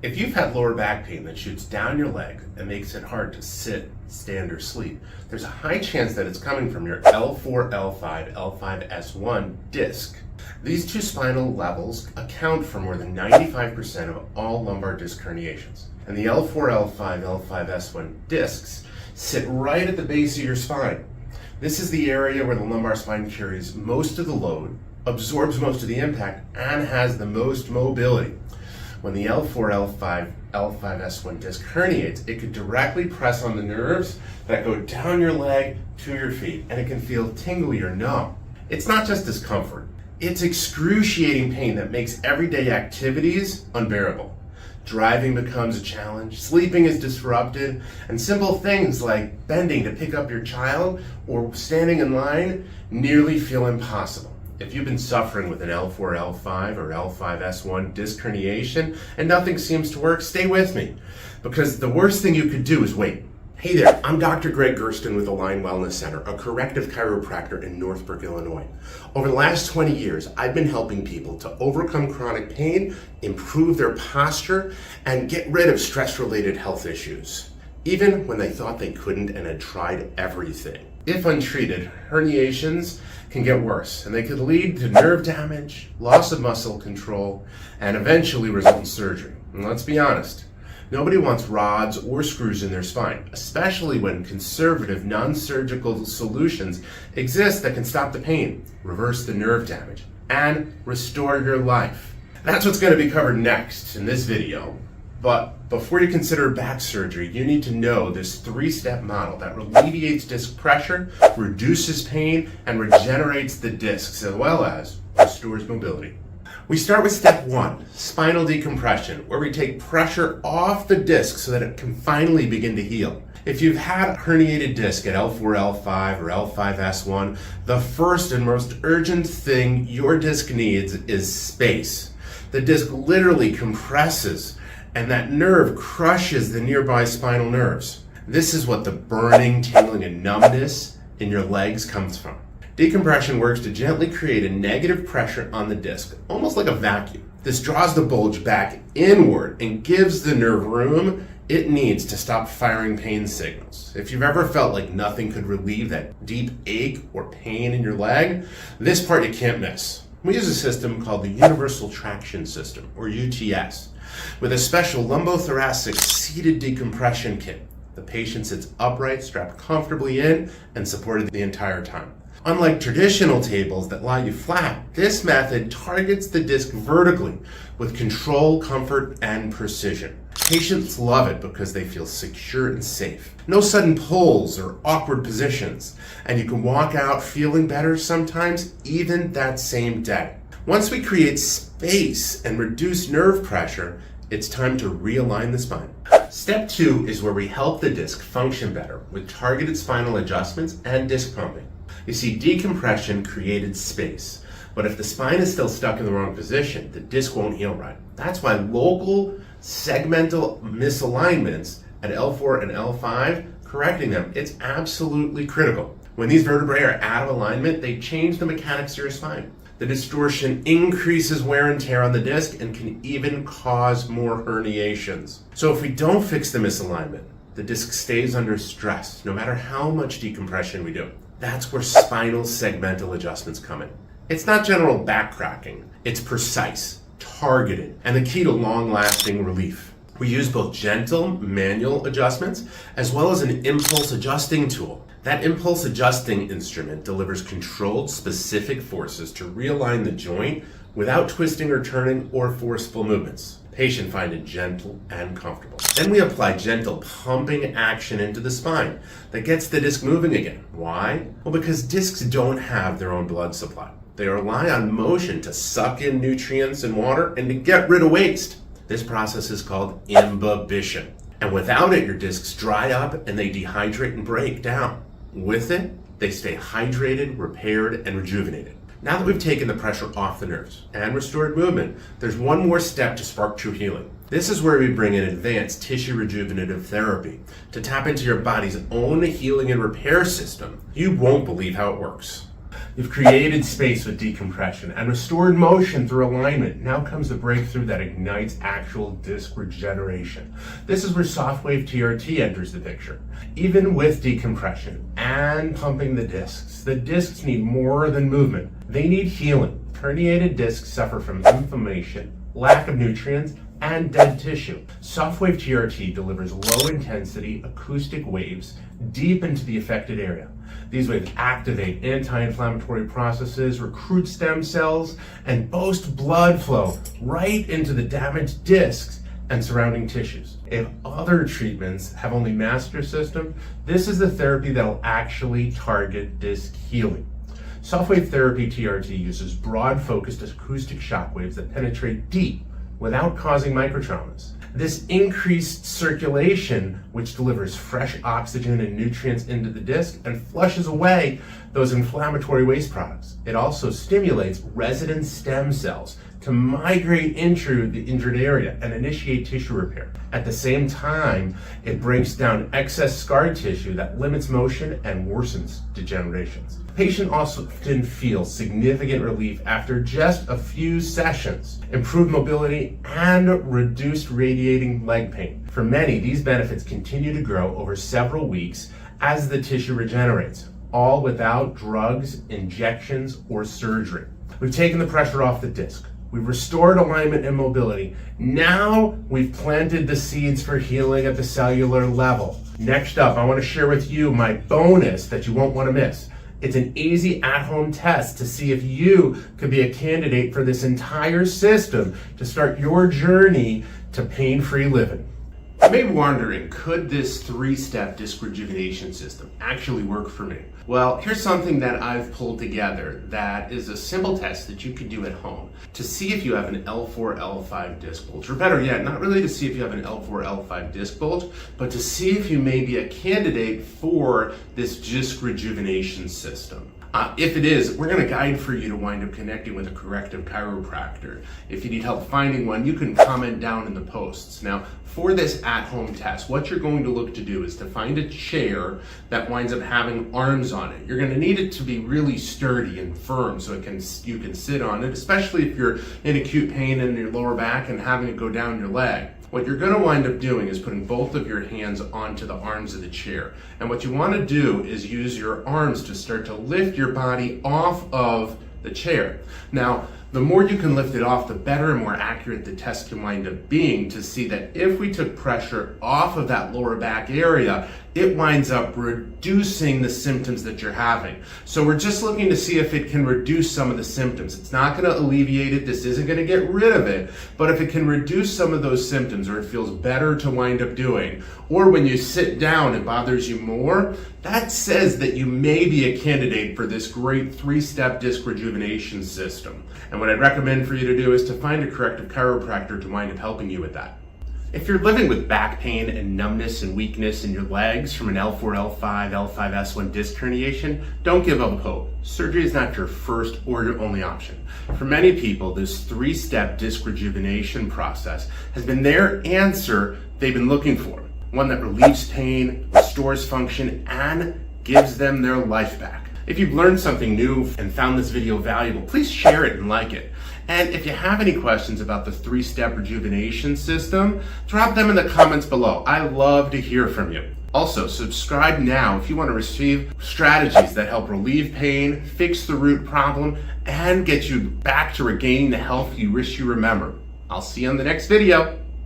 If you've had lower back pain that shoots down your leg and makes it hard to sit, stand, or sleep, there's a high chance that it's coming from your L4, L5, L5S1 disc. These two spinal levels account for more than 95% of all lumbar disc herniations. And the L4, L5, L5S1 discs sit right at the base of your spine. This is the area where the lumbar spine carries most of the load, absorbs most of the impact, and has the most mobility. When the L4, L5, L5S1 disc herniates, it could directly press on the nerves that go down your leg to your feet, and it can feel tingly or numb. It's not just discomfort, it's excruciating pain that makes everyday activities unbearable. Driving becomes a challenge, sleeping is disrupted, and simple things like bending to pick up your child or standing in line nearly feel impossible. If you've been suffering with an L4, L5, or L5S1 disc herniation and nothing seems to work, stay with me, because the worst thing you could do is wait. Hey there, I'm Dr. Gregg Gerstin with Align Wellness Center, a corrective chiropractor in Northbrook, Illinois. Over the last 20 years, I've been helping people to overcome chronic pain, improve their posture, and get rid of stress-related health issues, even when they thought they couldn't and had tried everything. If untreated, herniations can get worse, and they could lead to nerve damage, loss of muscle control, and eventually result in surgery. And let's be honest, nobody wants rods or screws in their spine, especially when conservative, non-surgical solutions exist that can stop the pain, reverse the nerve damage, and restore your life. That's what's going to be covered next in this video. But before you consider back surgery, you need to know this 3-step model that alleviates disc pressure, reduces pain, and regenerates the discs, as well as restores mobility. We start with step 1, spinal decompression, where we take pressure off the disc so that it can finally begin to heal. If you've had a herniated disc at L4, L5, or L5S1, the first and most urgent thing your disc needs is space. The disc literally compresses, and that nerve crushes the nearby spinal nerves. This is what the burning, tingling, and numbness in your legs comes from. Decompression works to gently create a negative pressure on the disc, almost like a vacuum. This draws the bulge back inward and gives the nerve room it needs to stop firing pain signals. If you've ever felt like nothing could relieve that deep ache or pain in your leg, this part you can't miss. We use a system called the Universal Traction System, or UTS, with a special lumbothoracic seated decompression kit. The patient sits upright, strapped comfortably in, and supported the entire time. Unlike traditional tables that lie you flat, this method targets the disc vertically with control, comfort, and precision. Patients love it because they feel secure and safe. No sudden pulls or awkward positions, and you can walk out feeling better sometimes even that same day. Once we create space and reduce nerve pressure, it's time to realign the spine. Step 2 is where we help the disc function better with targeted spinal adjustments and disc pumping. You see, decompression created space, but if the spine is still stuck in the wrong position, the disc won't heal right. That's why local segmental misalignments at L4 and L5, correcting them, it's absolutely critical. When these vertebrae are out of alignment, they change the mechanics of your spine. The distortion increases wear and tear on the disc and can even cause more herniations. So if we don't fix the misalignment, the disc stays under stress, no matter how much decompression we do. That's where spinal segmental adjustments come in. It's not general back cracking, it's precise, targeted, and the key to long-lasting relief. We use both gentle manual adjustments as well as an impulse adjusting tool. That impulse adjusting instrument delivers controlled, specific forces to realign the joint without twisting or turning or forceful movements. Patient find it gentle and comfortable. Then we apply gentle pumping action into the spine that gets the disc moving again. Why? Well, because discs don't have their own blood supply. They rely on motion to suck in nutrients and water and to get rid of waste. This process is called imbibition. And without it, your discs dry up and they dehydrate and break down. With it, they stay hydrated, repaired, and rejuvenated. Now that we've taken the pressure off the nerves and restored movement, there's one more step to spark true healing. This is where we bring in advanced tissue rejuvenative therapy to tap into your body's own healing and repair system. You won't believe how it works. You've created space with decompression and restored motion through alignment. Now comes the breakthrough that ignites actual disc regeneration. This is where SoftWaveTRT enters the picture. Even with decompression and pumping the discs need more than movement. They need healing. Herniated discs suffer from inflammation, lack of nutrients, and dead tissue. SoftWaveTRT delivers low-intensity acoustic waves deep into the affected area. These waves activate anti-inflammatory processes, recruit stem cells, and boost blood flow right into the damaged discs and surrounding tissues. If other treatments have only masked your system, this is the therapy that will actually target disc healing. SoftWaveTRT uses broad-focused acoustic shock waves that penetrate deep without causing microtraumas. This increased circulation, which delivers fresh oxygen and nutrients into the disc and flushes away those inflammatory waste products. It also stimulates resident stem cells to migrate into the injured area and initiate tissue repair. At the same time, it breaks down excess scar tissue that limits motion and worsens degenerations. The patient also often feels significant relief after just a few sessions, improved mobility, and reduced radiating leg pain. For many, these benefits continue to grow over several weeks as the tissue regenerates, all without drugs, injections, or surgery. We've taken the pressure off the disc. We've restored alignment and mobility. Now we've planted the seeds for healing at the cellular level. Next up, I want to share with you my bonus that you won't want to miss. It's an easy at-home test to see if you could be a candidate for this entire system to start your journey to pain-free living. You may be wondering, could this 3-step disc rejuvenation system actually work for me? Well, here's something that I've pulled together that is a simple test that you can do at home to see if you have an L4, L5 disc bulge, or better yet, not really to see if you have an L4, L5 disc bulge, but to see if you may be a candidate for this disc rejuvenation system. If it is, we're going to guide for you to wind up connecting with a corrective chiropractor. If you need help finding one, you can comment down in the posts. Now, for this at-home test, what you're going to look to do is to find a chair that winds up having arms on it. You're going to need it to be really sturdy and firm so you can sit on it, especially if you're in acute pain in your lower back and having it go down your leg. What you're going to wind up doing is putting both of your hands onto the arms of the chair. And what you want to do is use your arms to start to lift your body off of the chair. Now, the more you can lift it off, the better and more accurate the test can wind up being to see that if we took pressure off of that lower back area, it winds up reducing the symptoms that you're having. So we're just looking to see if it can reduce some of the symptoms. It's not going to alleviate it. This isn't going to get rid of it. But if it can reduce some of those symptoms, or it feels better to wind up doing, or when you sit down it bothers you more, that says that you may be a candidate for this great 3-step disc rejuvenation system. And what I'd recommend for you to do is to find a corrective chiropractor to wind up helping you with that. If you're living with back pain and numbness and weakness in your legs from an L4, L5, L5S1 disc herniation, don't give up hope. Surgery is not your first or your only option. For many people, this 3-step disc rejuvenation process has been their answer they've been looking for. One that relieves pain, restores function, and gives them their life back. If you've learned something new and found this video valuable, please share it and like it. And if you have any questions about the 3-step rejuvenation system, drop them in the comments below. I love to hear from you. Also, subscribe now if you want to receive strategies that help relieve pain, fix the root problem, and get you back to regaining the health you wish you remember. I'll see you on the next video.